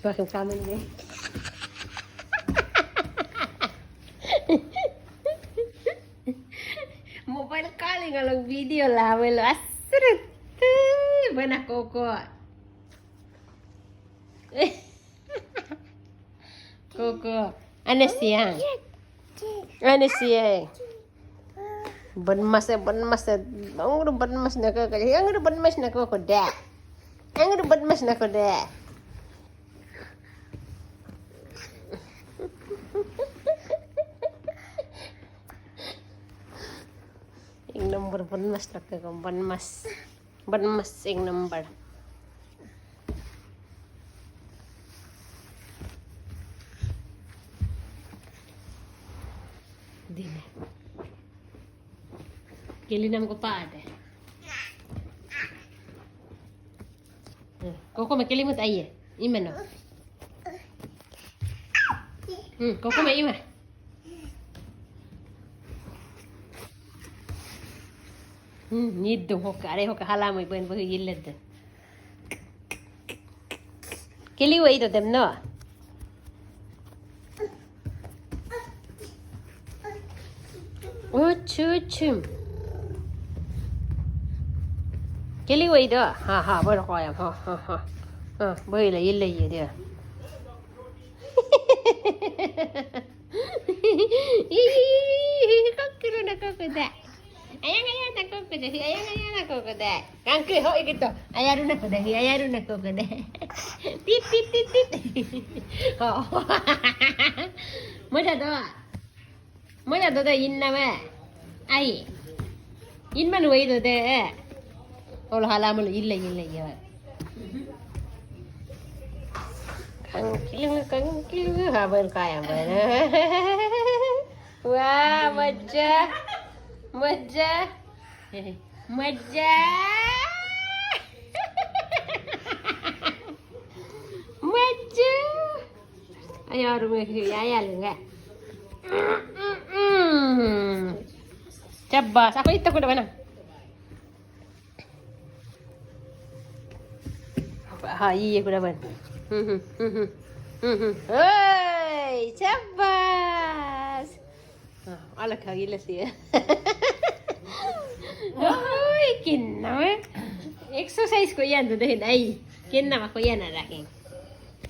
Bakit kami ni? Mobile calling alang video lah, wala asret. Bana koko. Koko, ano siya? Ano siya? Banmas na. Ang banmas na ko. Ang banmas na ko da. Ang banmas na ko da. Yung number banmas na ko. Banmas yung number. Di na. Kilinam ko pa ate. Koko makilimot ay. Ima no. Koko may ima. Niddo hoka are hoka halamay buen bagi gilad. Kiliwa ito dem no. Chum. Kiliwa ito. Ha, bala ko ayam. Ha. Bala illa dia. Kakiro na kokoda. Ayang na kokoda. Kangke ho ikito. Ayaru na kokoda. Tit. Ho. Mana do da inna ma. Ai. In man wai do da. Ol halamul illa ya. Kangkil habar kaya bana. Wah, manja. Ayo rumah ayah enggak. Cabas, aku itu udah mana? Iya udah mana? Hei, cabas. Ala kagila sih ya. Oi, kinna exercise ko yan do dahin ay kinna ma ko yan araking.